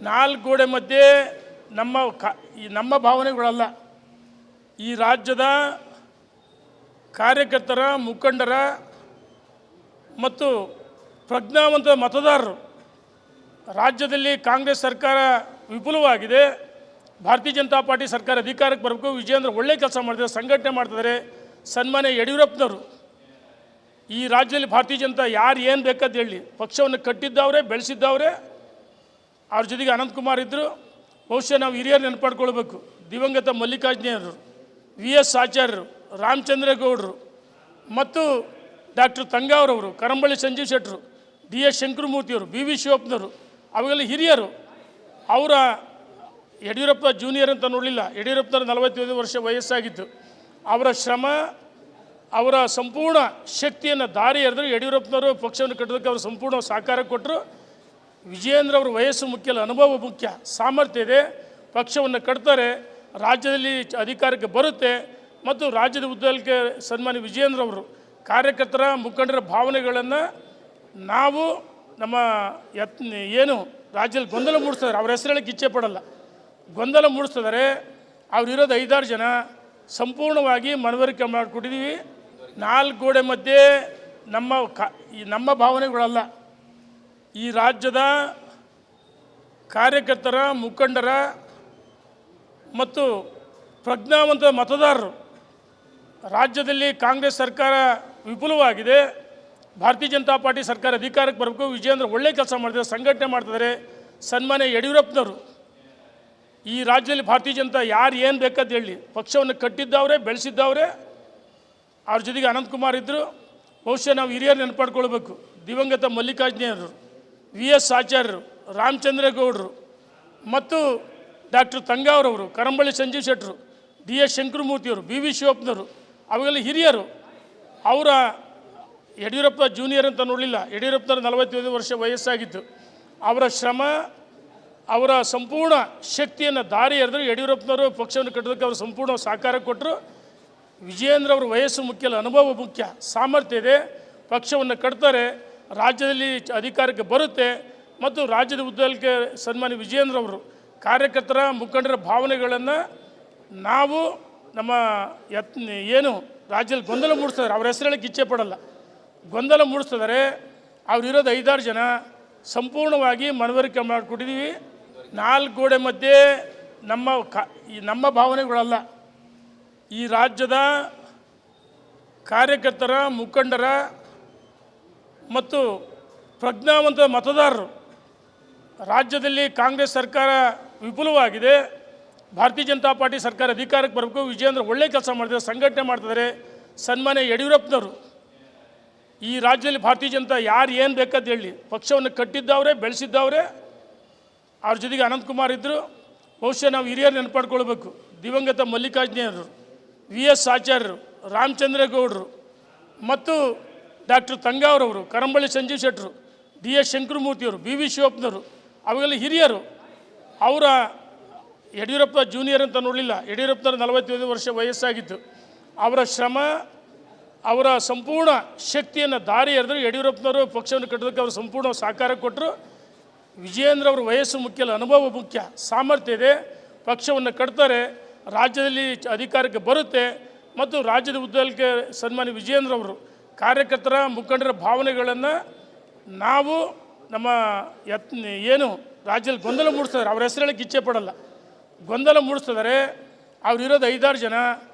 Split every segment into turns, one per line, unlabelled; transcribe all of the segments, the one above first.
ನಾಲ್ಕು ಗೋಡೆ ಮಧ್ಯೆ ನಮ್ಮ ಭಾವನೆಗಳಲ್ಲ. ಈ ರಾಜ್ಯದ ಕಾರ್ಯಕರ್ತರ, ಮುಖಂಡರ ಮತ್ತು ಪ್ರಜ್ಞಾವಂತ ಮತದಾರರು, ರಾಜ್ಯದಲ್ಲಿ ಕಾಂಗ್ರೆಸ್ ಸರ್ಕಾರ ವಿಫಲವಾಗಿದೆ, ಭಾರತೀಯ ಜನತಾ ಪಾರ್ಟಿ ಸರ್ಕಾರ ಅಧಿಕಾರಕ್ಕೆ ಬರಬೇಕು, ವಿಜಯೇಂದ್ರ ಒಳ್ಳೆ ಕೆಲಸ ಮಾಡ್ತಿದ್ದಾರೆ, ಸಂಘಟನೆ ಮಾಡ್ತಿದ್ದಾರೆ. ಸನ್ಮಾನ್ಯ ಯಡಿಯೂರಪ್ಪನವರು ಈ ರಾಜ್ಯದಲ್ಲಿ ಭಾರತೀಯ ಜನತಾ ಯಾರು ಏನು ಬೇಕಾದ ಹೇಳಿ ಪಕ್ಷವನ್ನು ಕಟ್ಟಿದ್ದವರೇ, ಬೆಳೆಸಿದ್ದವರೇ. ಅವ್ರ ಜೊತೆಗೆ ಅನಂತಕುಮಾರ್ ಇದ್ದರು. ಬಹುಶಃ ನಾವು ಹಿರಿಯರು ನೆನಪಾಡ್ಕೊಳ್ಬೇಕು. ದಿವಂಗತ ಮಲ್ಲಿಕಾರ್ಜುನರು, ವಿ ಎಸ್ ಆಚಾರ್ಯರು, ರಾಮಚಂದ್ರೇಗೌಡರು ಮತ್ತು ಡಾಕ್ಟರ್ ತಂಗಾವರವರು, ಕರಂಬಳ್ಳಿ ಸಂಜೀವ್ ಶೆಟ್ಟರು, ಡಿ ಎಸ್ ಶಂಕರಮೂರ್ತಿಯವರು, ಬಿ ವಿ ಶಿವಪ್ಪನವರು, ಅವೆಲ್ಲ ಹಿರಿಯರು. ಅವರ ಯಡಿಯೂರಪ್ಪ ಜೂನಿಯರ್ ಅಂತ ನೋಡಲಿಲ್ಲ. ಯಡಿಯೂರಪ್ಪನವರು 45 ವರ್ಷ ವಯಸ್ಸಾಗಿತ್ತು. ಅವರ ಶ್ರಮ, ಅವರ ಸಂಪೂರ್ಣ ಶಕ್ತಿಯನ್ನು ದಾರಿ ಎರೆದರು. ಯಡಿಯೂರಪ್ಪನವರು ಪಕ್ಷವನ್ನು ಕಟ್ಟೋದಕ್ಕೆ ಅವರು ಸಂಪೂರ್ಣ ಸಹಕಾರ ಕೊಟ್ಟರು. ವಿಜಯೇಂದ್ರ ಅವರ ವಯಸ್ಸು ಮುಖ್ಯ ಅಲ್ಲ, ಅನುಭವ ಮುಖ್ಯ, ಸಾಮರ್ಥ್ಯ ಇದೆ, ಪಕ್ಷವನ್ನು ಕಟ್ತಾರೆ, ರಾಜ್ಯದಲ್ಲಿ ಅಧಿಕಾರಕ್ಕೆ ಬರುತ್ತೆ. ಮತ್ತು ರಾಜ್ಯದ ಉದ್ದಕ್ಕೆ ಸನ್ಮಾನ್ಯ ವಿಜಯೇಂದ್ರ ಅವರು ಕಾರ್ಯಕರ್ತರ, ಮುಖಂಡರ ಭಾವನೆಗಳನ್ನು ನಾವು ನಮ್ಮ ಏನು ರಾಜ್ಯದಲ್ಲಿ ಗೊಂದಲ ಮೂಡಿಸ್ತಾರೆ, ಅವ್ರ ಹೆಸರು ಹೇಳಕ್ಕೆ ಇಚ್ಛೆ ಪಡಲ್ಲ, ಗೊಂದಲ ಮೂಡಿಸ್ತಿದ್ದಾರೆ. ಅವರಿರೋದು 5-6 ಜನ. ಸಂಪೂರ್ಣವಾಗಿ ಮನವರಿಕೆ ಮಾಡಿಕೊಟ್ಟಿದ್ದೀವಿ. ನಾಲ್ಕು ಗೋಡೆ ಮಧ್ಯೆ ನಮ್ಮ ಭಾವನೆಗಳಲ್ಲ. ಈ ರಾಜ್ಯದ ಕಾರ್ಯಕರ್ತರ, ಮುಖಂಡರ ಮತ್ತು ಪ್ರಜ್ಞಾವಂತ ಮತದಾರರು, ರಾಜ್ಯದಲ್ಲಿ ಕಾಂಗ್ರೆಸ್ ಸರ್ಕಾರ ವಿಫಲವಾಗಿದೆ, ಭಾರತೀಯ ಜನತಾ ಪಾರ್ಟಿ ಸರ್ಕಾರ ಅಧಿಕಾರಕ್ಕೆ ಬರಬೇಕು, ವಿಜಯೇಂದ್ರ ಒಳ್ಳೆ ಕೆಲಸ ಮಾಡ್ತಿದ್ದಾರೆ, ಸಂಘಟನೆ ಮಾಡ್ತಿದ್ದಾರೆ. ಸನ್ಮಾನ್ಯ ಯಡಿಯೂರಪ್ಪನವರು ಈ ರಾಜ್ಯದಲ್ಲಿ ಭಾರತೀಯ ಜನತಾ ಯಾರು ಏನು ಬೇಕಾದ ಹೇಳಿ ಪಕ್ಷವನ್ನು ಕಟ್ಟಿದ್ದವರೇ, ಬೆಳೆಸಿದ್ದವರೇ. ಅವ್ರ ಜೊತೆಗೆ ಅನಂತಕುಮಾರ್ ಇದ್ದರು. ಬಹುಶಃ ನಾವು ಹಿರಿಯರು ನೆನಪಾಡ್ಕೊಳ್ಬೇಕು. ದಿವಂಗತ ಮಲ್ಲಿಕಾರ್ಜುನರು, ವಿ ಎಸ್ ಆಚಾರ್ಯರು, ರಾಮಚಂದ್ರೇಗೌಡರು ಮತ್ತು ಡಾಕ್ಟರ್ ತಂಗಾವರವರು, ಕರಂಬಳ್ಳಿ ಸಂಜೀವ್ ಶೆಟ್ಟರು, ಡಿ ಎಸ್ ಶಂಕರಮೂರ್ತಿಯವರು, ಬಿ ವಿ ಶಿವಪ್ಪನವರು, ಅವೆಲ್ಲ ಹಿರಿಯರು. ಅವರ ಯಡಿಯೂರಪ್ಪ ಜೂನಿಯರ್ ಅಂತ ನೋಡಲಿಲ್ಲ. ಯಡಿಯೂರಪ್ಪನವರು 45 ವರ್ಷ ವಯಸ್ಸಾಗಿತ್ತು. ಅವರ ಶ್ರಮ, ಅವರ ಸಂಪೂರ್ಣ ಶಕ್ತಿಯನ್ನು ದಾರಿ ಎರೆದರು. ಯಡಿಯೂರಪ್ಪನವರು ಪಕ್ಷವನ್ನು ಕಟ್ಟೋದಕ್ಕೆ ಅವರು ಸಂಪೂರ್ಣ ಸಹಕಾರ ಕೊಟ್ಟರು. ವಿಜಯೇಂದ್ರ ಅವರ ವಯಸ್ಸು ಮುಖ್ಯ ಅಲ್ಲ, ಅನುಭವ ಮುಖ್ಯ, ಸಾಮರ್ಥ್ಯ ಇದೆ, ಪಕ್ಷವನ್ನು ಕಟ್ತಾರೆ, ರಾಜ್ಯದಲ್ಲಿ ಅಧಿಕಾರಕ್ಕೆ ಬರುತ್ತೆ. ಮತ್ತು ರಾಜ್ಯದ ಉದ್ದಕ್ಕೆ ಸನ್ಮಾನ್ಯ ವಿಜಯೇಂದ್ರ ಅವರು ಕಾರ್ಯಕರ್ತರ, ಮುಖಂಡರ ಭಾವನೆಗಳನ್ನು ನಾವು ನಮ್ಮ ಏನು ರಾಜ್ಯದಲ್ಲಿ ಗೊಂದಲ ಮೂಡಿಸ್ತಾರೆ, ಅವ್ರ ಹೆಸರು ಹೇಳಕ್ಕೆ ಇಚ್ಛೆ ಪಡಲ್ಲ, ಗೊಂದಲ ಮೂಡಿಸ್ತಿದ್ದಾರೆ. ಅವರಿರೋದು 5-6 ಜನ. ಸಂಪೂರ್ಣವಾಗಿ ಮನವರಿಕೆ ಮಾಡಿಕೊಟ್ಟಿದ್ದೀವಿ. ನಾಲ್ಕು ಗೋಡೆ ಮಧ್ಯೆ ನಮ್ಮ ಭಾವನೆಗಳಲ್ಲ. ಈ ರಾಜ್ಯದ ಕಾರ್ಯಕರ್ತರ, ಮುಖಂಡರ ಮತ್ತು ಪ್ರಜ್ಞಾವಂತ ಮತದಾರರು, ರಾಜ್ಯದಲ್ಲಿ ಕಾಂಗ್ರೆಸ್ ಸರ್ಕಾರ ವಿಫಲವಾಗಿದೆ, ಭಾರತೀಯ ಜನತಾ ಪಾರ್ಟಿ ಸರ್ಕಾರ ಅಧಿಕಾರಕ್ಕೆ ಬರಬೇಕು, ವಿಜಯೇಂದ್ರ ಒಳ್ಳೆ ಕೆಲಸ ಮಾಡ್ತಿದ್ದಾರೆ, ಸಂಘಟನೆ ಮಾಡ್ತಿದ್ದಾರೆ. ಸನ್ಮಾನ್ಯ ಯಡಿಯೂರಪ್ಪನವರು ಈ ರಾಜ್ಯದಲ್ಲಿ ಭಾರತೀಯ ಜನತಾ ಯಾರು ಏನು ಬೇಕಾದ ಹೇಳಿ ಪಕ್ಷವನ್ನು ಕಟ್ಟಿದ್ದವರೇ, ಬೆಳೆಸಿದ್ದವರೇ. ಅವ್ರ ಜೊತೆಗೆ ಅನಂತಕುಮಾರ್ ಇದ್ದರು. ಬಹುಶಃ ನಾವು ಹಿರಿಯರು ನೆನಪಾಡ್ಕೊಳ್ಬೇಕು. ದಿವಂಗತ ಮಲ್ಲಿಕಾರ್ಜುನರು, ವಿ ಎಸ್ ಆಚಾರ್ಯರು, ರಾಮಚಂದ್ರೇಗೌಡರು ಮತ್ತು ಡಾಕ್ಟರ್ ತಂಗಾವರವರು, ಕರಂಬಳ್ಳಿ ಸಂಜೀವ್ ಶೆಟ್ಟರು, ಡಿ ಎಸ್ ಶಂಕರಮೂರ್ತಿಯವರು, ಬಿ ವಿ ಶಿವಪ್ಪನವರು, ಅವೆಲ್ಲ ಹಿರಿಯರು. ಅವರ ಯಡಿಯೂರಪ್ಪ ಜೂನಿಯರ್ ಅಂತ ನೋಡಲಿಲ್ಲ. ಯಡಿಯೂರಪ್ಪನವರು 45 ವರ್ಷ ವಯಸ್ಸಾಗಿತ್ತು. ಅವರ ಶ್ರಮ, ಅವರ ಸಂಪೂರ್ಣ ಶಕ್ತಿಯನ್ನು ದಾರಿ ಎರೆದರು. ಯಡಿಯೂರಪ್ಪನವರು ಪಕ್ಷವನ್ನು ಕಟ್ಟೋದಕ್ಕೆ ಅವರು ಸಂಪೂರ್ಣ ಸಹಕಾರ ಕೊಟ್ಟರು. ವಿಜಯೇಂದ್ರ ಅವರ ವಯಸ್ಸು ಮುಖ್ಯ ಅಲ್ಲ, ಅನುಭವ ಮುಖ್ಯ, ಸಾಮರ್ಥ್ಯ ಇದೆ, ಪಕ್ಷವನ್ನು ಕಟ್ತಾರೆ, ರಾಜ್ಯದಲ್ಲಿ ಅಧಿಕಾರಕ್ಕೆ ಬರುತ್ತೆ. ಮತ್ತು ರಾಜ್ಯದ ಉದ್ದಕ್ಕೆ ಸನ್ಮಾನ್ಯ ವಿಜಯೇಂದ್ರ ಅವರು ಕಾರ್ಯಕರ್ತರ, ಮುಖಂಡರ ಭಾವನೆಗಳನ್ನು ನಾವು ನಮ್ಮ ಏನು ರಾಜ್ಯದಲ್ಲಿ ಗೊಂದಲ ಮೂಡಿಸ್ತಾರೆ, ಅವ್ರ ಹೆಸರು ಹೇಳಕ್ಕೆ ಇಚ್ಛೆ ಪಡಲ್ಲ, ಗೊಂದಲ ಮೂಡಿಸ್ತಿದ್ದಾರೆ. ಅವರಿರೋದು 5-6 ಜನ.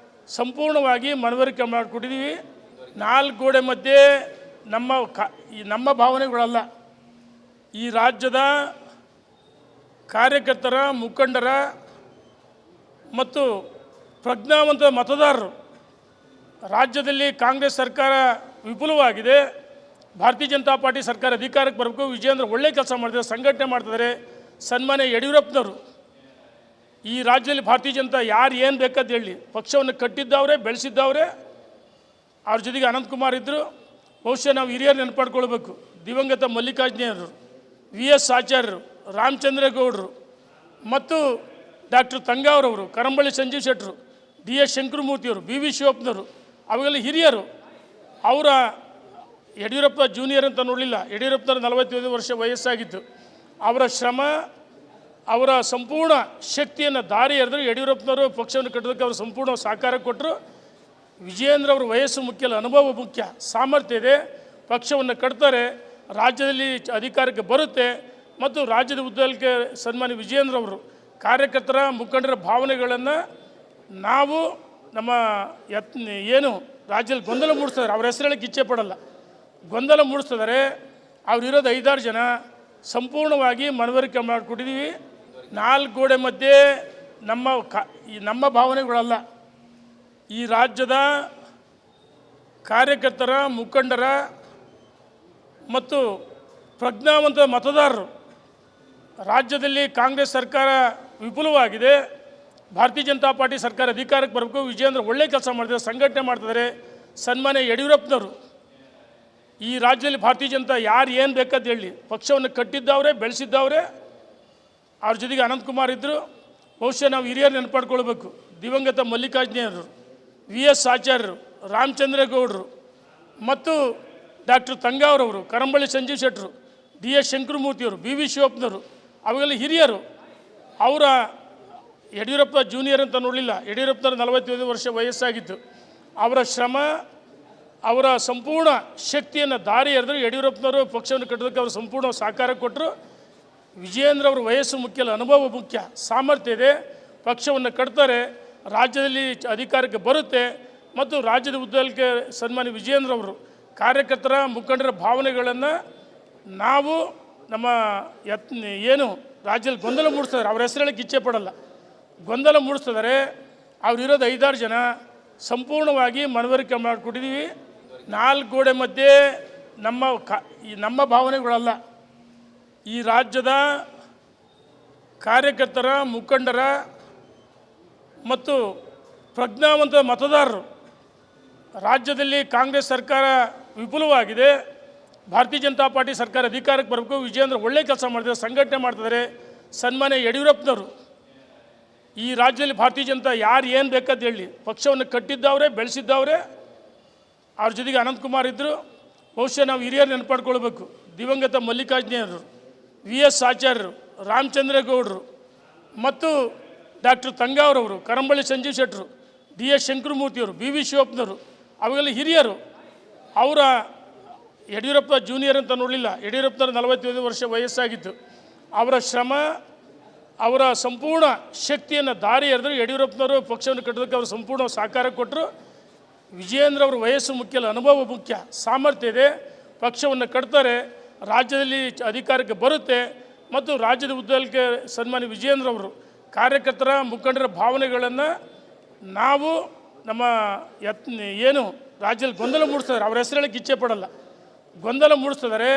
ಸಂಪೂರ್ಣವಾಗಿ ಮನವರಿಕೆ ಮಾಡಿಕೊಟ್ಟಿದ್ದೀವಿ. ನಾಲ್ಕು ಗೋಡೆ ಮಧ್ಯೆ ನಮ್ಮ ಭಾವನೆಗಳಲ್ಲ. ಈ ರಾಜ್ಯದ ಕಾರ್ಯಕರ್ತರ, ಮುಖಂಡರ ಮತ್ತು ಪ್ರಜ್ಞಾವಂತ ಮತದಾರರು, ರಾಜ್ಯದಲ್ಲಿ ಕಾಂಗ್ರೆಸ್ ಸರ್ಕಾರ ವಿಫಲವಾಗಿದೆ, ಭಾರತೀಯ ಜನತಾ ಪಾರ್ಟಿ ಸರ್ಕಾರ ಅಧಿಕಾರಕ್ಕೆ ಬರಬೇಕು, ವಿಜಯೇಂದ್ರ ಒಳ್ಳೆ ಕೆಲಸ ಮಾಡ್ತಿದ್ದಾರೆ, ಸಂಘಟನೆ ಮಾಡ್ತಿದ್ದಾರೆ. ಸನ್ಮಾನ್ಯ ಯಡಿಯೂರಪ್ಪನವರು ಈ ರಾಜ್ಯದಲ್ಲಿ ಭಾರತೀಯ ಜನತಾ ಯಾರು ಏನು ಬೇಕಾದ ಹೇಳಿ ಪಕ್ಷವನ್ನು ಕಟ್ಟಿದ್ದವರೇ, ಬೆಳೆಸಿದ್ದವರೇ. ಅವ್ರ ಜೊತೆಗೆ ಅನಂತಕುಮಾರ್ ಇದ್ದರು. ಬಹುಶಃ ನಾವು ಹಿರಿಯರು ನೆನಪಾಡ್ಕೊಳ್ಬೇಕು. ದಿವಂಗತ ಮಲ್ಲಿಕಾರ್ಜುನರು, ವಿ ಎಸ್ ಆಚಾರ್ಯರು, ರಾಮಚಂದ್ರೇಗೌಡರು ಮತ್ತು ಡಾಕ್ಟರ್ ತಂಗಾವರವರು, ಕರಂಬಳ್ಳಿ ಸಂಜೀವ್ ಶೆಟ್ಟರು, ಡಿ ಎಸ್ ಶಂಕರಮೂರ್ತಿಯವರು, ಬಿ ವಿ ಶಿವಪ್ಪನವರು, ಅವೆಲ್ಲ ಹಿರಿಯರು. ಅವರ ಯಡಿಯೂರಪ್ಪ ಜೂನಿಯರ್ ಅಂತ ನೋಡಲಿಲ್ಲ. ಯಡಿಯೂರಪ್ಪನವರು 45 ವರ್ಷ ವಯಸ್ಸಾಗಿತ್ತು. ಅವರ ಶ್ರಮ, ಅವರ ಸಂಪೂರ್ಣ ಶಕ್ತಿಯನ್ನು ದಾರಿ ಎರೆದ್ರು. ಯಡಿಯೂರಪ್ಪನವರು ಪಕ್ಷವನ್ನು ಕಟ್ಟೋದಕ್ಕೆ ಅವರು ಸಂಪೂರ್ಣ ಸಹಕಾರ ಕೊಟ್ಟರು. ವಿಜಯೇಂದ್ರ ಅವರ ವಯಸ್ಸು ಮುಖ್ಯ ಅಲ್ಲ, ಅನುಭವ ಮುಖ್ಯ, ಸಾಮರ್ಥ್ಯ ಇದೆ, ಪಕ್ಷವನ್ನು ಕಟ್ತಾರೆ, ರಾಜ್ಯದಲ್ಲಿ ಅಧಿಕಾರಕ್ಕೆ ಬರುತ್ತೆ ಮತ್ತು ರಾಜ್ಯದ ಉದ್ದಕ್ಕೆ ಸನ್ಮಾನ್ಯ ವಿಜಯೇಂದ್ರ ಅವರು ಕಾರ್ಯಕರ್ತರ ಮುಖಂಡರ ಭಾವನೆಗಳನ್ನು ನಾವು ನಮ್ಮ ಏನು ರಾಜ್ಯದಲ್ಲಿ ಗೊಂದಲ ಮೂಡಿಸ್ತಾರೆ, ಅವ್ರ ಹೆಸರು ಹೇಳಕ್ಕೆ ಇಚ್ಛೆ ಪಡಲ್ಲ, ಗೊಂದಲ ಮೂಡಿಸ್ತಿದ್ದಾರೆ. ಅವರಿರೋದು 5-6 ಜನ, ಸಂಪೂರ್ಣವಾಗಿ ಮನವರಿಕೆ ಮಾಡಿಕೊಟ್ಟಿದ್ದೀವಿ. 4 ಗೋಡೆ ಮಧ್ಯೆ ನಮ್ಮ ಭಾವನೆಗಳಲ್ಲ, ಈ ರಾಜ್ಯದ ಕಾರ್ಯಕರ್ತರ ಮುಖಂಡರ ಮತ್ತು ಪ್ರಜ್ಞಾವಂತ ಮತದಾರರು. ರಾಜ್ಯದಲ್ಲಿ ಕಾಂಗ್ರೆಸ್ ಸರ್ಕಾರ ವಿಫಲವಾಗಿದೆ, ಭಾರತೀಯ ಜನತಾ ಪಾರ್ಟಿ ಸರ್ಕಾರ ಅಧಿಕಾರಕ್ಕೆ ಬರಬೇಕು, ವಿಜಯೇಂದ್ರ ಒಳ್ಳೆ ಕೆಲಸ ಮಾಡ್ತಿದ್ದಾರೆ, ಸಂಘಟನೆ ಮಾಡ್ತಿದ್ದಾರೆ. ಸನ್ಮಾನ್ಯ ಯಡಿಯೂರಪ್ಪನವರು ಈ ರಾಜ್ಯದಲ್ಲಿ ಭಾರತೀಯ ಜನತಾ ಯಾರು ಏನು ಬೇಕಾದ ಹೇಳಿ ಪಕ್ಷವನ್ನು ಕಟ್ಟಿದ್ದವ್ರೆ, ಬೆಳೆಸಿದ್ದವ್ರೆ. ಅವ್ರ ಜೊತೆಗೆ ಅನಂತಕುಮಾರ್ ಇದ್ದರು. ಬಹುಶಃ ನಾವು ಹಿರಿಯರು ನೆನಪಾಡ್ಕೊಳ್ಬೇಕು, ದಿವಂಗತ ಮಲ್ಲಿಕಾರ್ಜುನರು, VS ಆಚಾರ್ಯರು, ರಾಮಚಂದ್ರೇಗೌಡರು ಮತ್ತು ಡಾಕ್ಟರ್ ತಂಗಾವ್ರವರು, ಕರಂಬಳ್ಳಿ ಸಂಜೀವ್ ಶೆಟ್ಟರು, DS ಶಂಕರಮೂರ್ತಿಯವರು, BV ಶಿವಪ್ಪನವರು, ಅವೆಲ್ಲ ಹಿರಿಯರು. ಅವರ ಯಡಿಯೂರಪ್ಪ ಜೂನಿಯರ್ ಅಂತ ನೋಡಲಿಲ್ಲ, ಯಡಿಯೂರಪ್ಪನವರು 45 ವರ್ಷ ವಯಸ್ಸಾಗಿತ್ತು. ಅವರ ಶ್ರಮ, ಅವರ ಸಂಪೂರ್ಣ ಶಕ್ತಿಯನ್ನು ದಾರಿ ಎರೆದ್ರು. ಯಡಿಯೂರಪ್ಪನವರು ಪಕ್ಷವನ್ನು ಕಟ್ಟೋದಕ್ಕೆ ಅವರು ಸಂಪೂರ್ಣ ಸಹಕಾರ ಕೊಟ್ಟರು. ವಿಜಯೇಂದ್ರ ಅವರ ವಯಸ್ಸು ಮುಖ್ಯ ಅಲ್ಲ, ಅನುಭವ ಮುಖ್ಯ, ಸಾಮರ್ಥ್ಯ ಇದೆ, ಪಕ್ಷವನ್ನು ಕಟ್ತಾರೆ, ರಾಜ್ಯದಲ್ಲಿ ಅಧಿಕಾರಕ್ಕೆ ಬರುತ್ತೆ ಮತ್ತು ರಾಜ್ಯದ ಉದ್ದಕ್ಕೆ ಸನ್ಮಾನ್ಯ ವಿಜಯೇಂದ್ರ ಅವರು ಕಾರ್ಯಕರ್ತರ ಮುಖಂಡರ ಭಾವನೆಗಳನ್ನು ನಾವು ನಮ್ಮ ಏನು ರಾಜ್ಯದಲ್ಲಿ ಗೊಂದಲ ಮೂಡಿಸ್ತಾರೆ, ಅವ್ರ ಹೆಸರು ಹೇಳಕ್ಕೆ ಇಚ್ಛೆ ಪಡಲ್ಲ, ಗೊಂದಲ ಮೂಡಿಸ್ತಿದ್ದಾರೆ. ಅವರಿರೋದು 5-6 ಜನ, ಸಂಪೂರ್ಣವಾಗಿ ಮನವರಿಕೆ ಮಾಡಿಕೊಟ್ಟಿದ್ದೀವಿ. 4 ಗೋಡೆ ಮಧ್ಯೆ ನಮ್ಮ ಭಾವನೆಗಳಲ್ಲ, ಈ ರಾಜ್ಯದ ಕಾರ್ಯಕರ್ತರ ಮುಖಂಡರ ಮತ್ತು ಪ್ರಜ್ಞಾವಂತ ಮತದಾರರು. ರಾಜ್ಯದಲ್ಲಿ ಕಾಂಗ್ರೆಸ್ ಸರ್ಕಾರ ವಿಫಲವಾಗಿದೆ, ಭಾರತೀಯ ಜನತಾ ಪಾರ್ಟಿ ಸರ್ಕಾರ ಅಧಿಕಾರಕ್ಕೆ ಬರಬೇಕು, ವಿಜಯೇಂದ್ರ ಒಳ್ಳೆ ಕೆಲಸ ಮಾಡ್ತಿದ್ದಾರೆ, ಸಂಘಟನೆ ಮಾಡ್ತಿದ್ದಾರೆ. ಸನ್ಮಾನ್ಯ ಯಡಿಯೂರಪ್ಪನವರು ಈ ರಾಜ್ಯದಲ್ಲಿ ಭಾರತೀಯ ಜನತಾ ಯಾರು ಏನು ಬೇಕಾದ ಹೇಳಿ ಪಕ್ಷವನ್ನು ಕಟ್ಟಿದ್ದವ್ರೆ, ಬೆಳೆಸಿದ್ದವ್ರೆ. ಅವ್ರ ಜೊತೆಗೆ ಅನಂತಕುಮಾರ್ ಇದ್ದರು. ಬಹುಶಃ ನಾವು ಹಿರಿಯರು ನೆನಪಾಡ್ಕೊಳ್ಬೇಕು, ದಿವಂಗತ ಮಲ್ಲಿಕಾರ್ಜುನರು, VS ಆಚಾರ್ಯರು, ರಾಮಚಂದ್ರೇಗೌಡರು ಮತ್ತು ಡಾಕ್ಟರ್ ತಂಗಾವ್ರವರು, ಕರಂಬಳ್ಳಿ ಸಂಜೀವ್ ಶೆಟ್ಟರು, DS ಶಂಕರಮೂರ್ತಿಯವರು, BV ಶಿವಪ್ಪನವರು, ಅವೆಲ್ಲ ಹಿರಿಯರು. ಅವರ ಯಡಿಯೂರಪ್ಪ ಜೂನಿಯರ್ ಅಂತ ನೋಡಲಿಲ್ಲ, ಯಡಿಯೂರಪ್ಪನವರು 45 ವರ್ಷ ವಯಸ್ಸಾಗಿತ್ತು. ಅವರ ಶ್ರಮ, ಅವರ ಸಂಪೂರ್ಣ ಶಕ್ತಿಯನ್ನು ದಾರಿ ಎರೆದ್ರು. ಯಡಿಯೂರಪ್ಪನವರು ಪಕ್ಷವನ್ನು ಕಟ್ಟೋದಕ್ಕೆ ಅವರು ಸಂಪೂರ್ಣ ಸಹಕಾರ ಕೊಟ್ಟರು. ವಿಜಯೇಂದ್ರ ಅವರ ವಯಸ್ಸು ಮುಖ್ಯ ಅಲ್ಲ, ಅನುಭವ ಮುಖ್ಯ, ಸಾಮರ್ಥ್ಯ ಇದೆ, ಪಕ್ಷವನ್ನು ಕಟ್ತಾರೆ, ರಾಜ್ಯದಲ್ಲಿ ಅಧಿಕಾರಕ್ಕೆ ಬರುತ್ತೆ ಮತ್ತು ರಾಜ್ಯದ ಉದ್ದಕ್ಕೆ ಸನ್ಮಾನ್ಯ ವಿಜಯೇಂದ್ರ ಅವರು ಕಾರ್ಯಕರ್ತರ ಮುಖಂಡರ ಭಾವನೆಗಳನ್ನು ನಾವು ನಮ್ಮ ಏನು ರಾಜ್ಯದಲ್ಲಿ ಗೊಂದಲ ಮೂಡಿಸ್ತಾರೆ, ಅವ್ರ ಹೆಸರು ಹೇಳಕ್ಕೆ ಇಚ್ಛೆ ಪಡಲ್ಲ, ಗೊಂದಲ ಮೂಡಿಸ್ತಿದ್ದಾರೆ.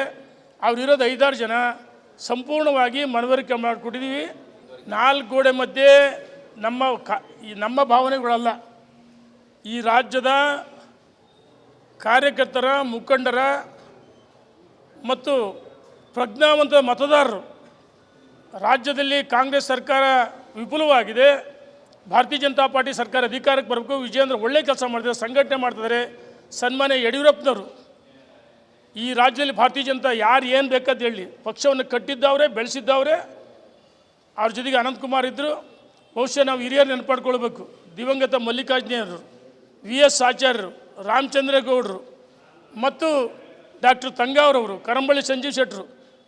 ಅವರಿರೋದು 5-6 ಜನ, ಸಂಪೂರ್ಣವಾಗಿ ಮನವರಿಕೆ ಮಾಡಿಕೊಟ್ಟಿದ್ದೀವಿ. 4 ಗೋಡೆ ಮಧ್ಯೆ ನಮ್ಮ ಭಾವನೆಗಳಲ್ಲ, ಈ ರಾಜ್ಯದ ಕಾರ್ಯಕರ್ತರ ಮುಖಂಡರ ಮತ್ತು ಪ್ರಜ್ಞಾವಂತ ಮತದಾರರು. ರಾಜ್ಯದಲ್ಲಿ ಕಾಂಗ್ರೆಸ್ ಸರ್ಕಾರ ವಿಫಲವಾಗಿದೆ, ಭಾರತೀಯ ಜನತಾ ಪಾರ್ಟಿ ಸರ್ಕಾರ ಅಧಿಕಾರಕ್ಕೆ ಬರಬೇಕು, ವಿಜಯೇಂದ್ರ ಒಳ್ಳೆ ಕೆಲಸ ಮಾಡ್ತಿದ್ದಾರೆ, ಸಂಘಟನೆ ಮಾಡ್ತಿದ್ದಾರೆ. ಸನ್ಮಾನ್ಯ ಯಡಿಯೂರಪ್ಪನವರು ಈ ರಾಜ್ಯದಲ್ಲಿ ಭಾರತೀಯ ಜನತಾ ಪಾರ್ಟಿ ಸರ್ಕಾರ ಅಧಿಕಾರಕ್ಕೆ ಬರಬೇಕು, ವಿಜಯೇಂದ್ರ ಒಳ್ಳೆ ಕೆಲಸ ಮಾಡ್ತಿದ್ದಾರೆ, ಸಂಘಟನೆ ಮಾಡ್ತಿದ್ದಾರೆ. ಅವರ ನಾಲ್ಕು ಗೋಡೆ ಮಧ್ಯೆ ನಮ್ಮ ಭಾವನೆಗಳಲ್ಲ, ಈ ರಾಜ್ಯದ ಕಾರ್ಯಕರ್ತರ ಮುಖಂಡರ ಮತ್ತು ಪ್ರಜ್ಞಾವಂತ ಮತದಾರರು. ರಾಜ್ಯದಲ್ಲಿ ಕಾಂಗ್ರೆಸ್ ಸರ್ಕಾರ ವಿಫಲವಾಗಿದೆ, ಭಾರತೀಯ ಜನತಾ ಪಾರ್ಟಿ ಸರ್ಕಾರ ಅಧಿಕಾರಕ್ಕೆ ಬರಬೇಕು, ವಿಜಯೇಂದ್ರ ಒಳ್ಳೆ ಕೆಲಸ ಮಾಡ್ತಿದ್ದಾರೆ, ಸಂಘಟನೆ ಮಾಡ್ತಿದ್ದಾರೆ. ಸನ್ಮಾನ್ಯ ಯಡಿಯೂರಪ್ಪನವರು ಈ ರಾಜ್ಯದಲ್ಲಿ ಭಾರತೀಯ ಜನತಾ ಯಾರು ಏನು ಬೇಕಾದ ಹೇಳಿ ಪಕ್ಷವನ್ನು ಕಟ್ಟಿದ್ದವ್ರೆ, ಬೆಳೆಸಿದ್ದವ್ರೆ. ಅವ್ರ ಜೊತೆಗೆ ಅನಂತಕುಮಾರ್ ಇದ್ದರು. ಬಹುಶಃ ನಾವು ಹಿರಿಯರು ನೆನಪಾಡ್ಕೊಳ್ಬೇಕು, ದಿವಂಗತ ಮಲ್ಲಿಕಾರ್ಜುನರು, VS ಆಚಾರ್ಯರು, ರಾಮಚಂದ್ರೇಗೌಡರು ಮತ್ತು ಡಾಕ್ಟರ್ ತಂಗಾವ್ರವರು, ಕರಂಬಳ್ಳಿ ಸಂಜೀವ್ ಶೆಟ್ಟರು,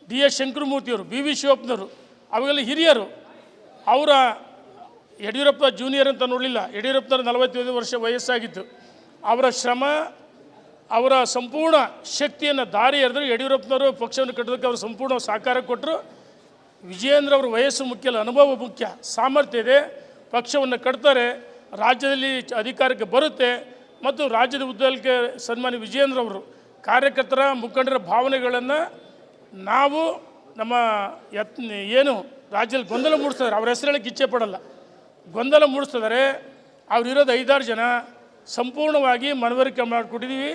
DS ಶಂಕರಮೂರ್ತಿಯವರು, BV ಶಿವಪ್ಪನವರು, ಅವೆಲ್ಲ ಹಿರಿಯರು. ಅವರ ಯಡಿಯೂರಪ್ಪ ಜೂನಿಯರ್ ಅಂತ ನೋಡಲಿಲ್ಲ, ಯಡಿಯೂರಪ್ಪನವರು 45 ವರ್ಷ ವಯಸ್ಸಾಗಿತ್ತು. ಅವರ ಶ್ರಮ, ಅವರ ಸಂಪೂರ್ಣ ಶಕ್ತಿಯನ್ನು ದಾರಿ ಎರೆದ್ರು. ಯಡಿಯೂರಪ್ಪನವರು ಪಕ್ಷವನ್ನು ಕಟ್ಟೋದಕ್ಕೆ ಅವರು ಸಂಪೂರ್ಣ ಸಹಕಾರ ಕೊಟ್ಟರು. ವಿಜಯೇಂದ್ರ ಅವರ ವಯಸ್ಸು ಮುಖ್ಯ ಅಲ್ಲ, ಅನುಭವ ಮುಖ್ಯ, ಸಾಮರ್ಥ್ಯ ಇದೆ, ಪಕ್ಷವನ್ನು ಕಟ್ತಾರೆ, ರಾಜ್ಯದಲ್ಲಿ ಅಧಿಕಾರಕ್ಕೆ ಬರುತ್ತೆ ಮತ್ತು ರಾಜ್ಯದ ಉದ್ದಕ್ಕೆ ಸನ್ಮಾನ್ಯ ವಿಜಯೇಂದ್ರ ಅವರು ಕಾರ್ಯಕರ್ತರ ಮುಖಂಡರ ಭಾವನೆಗಳನ್ನು ನಾವು ನಮ್ಮ ಏನು ರಾಜ್ಯದಲ್ಲಿ ಗೊಂದಲ ಮೂಡಿಸ್ತಾರೆ, ಅವ್ರ ಹೆಸರು ಹೇಳಕ್ಕೆ ಇಚ್ಛೆ ಪಡಲ್ಲ, ಗೊಂದಲ ಮೂಡಿಸ್ತಿದ್ದಾರೆ. ಅವರಿರೋದು 5-6 ಜನ, ಸಂಪೂರ್ಣವಾಗಿ ಮನವರಿಕೆ ಮಾಡಿಕೊಟ್ಟಿದ್ದೀವಿ.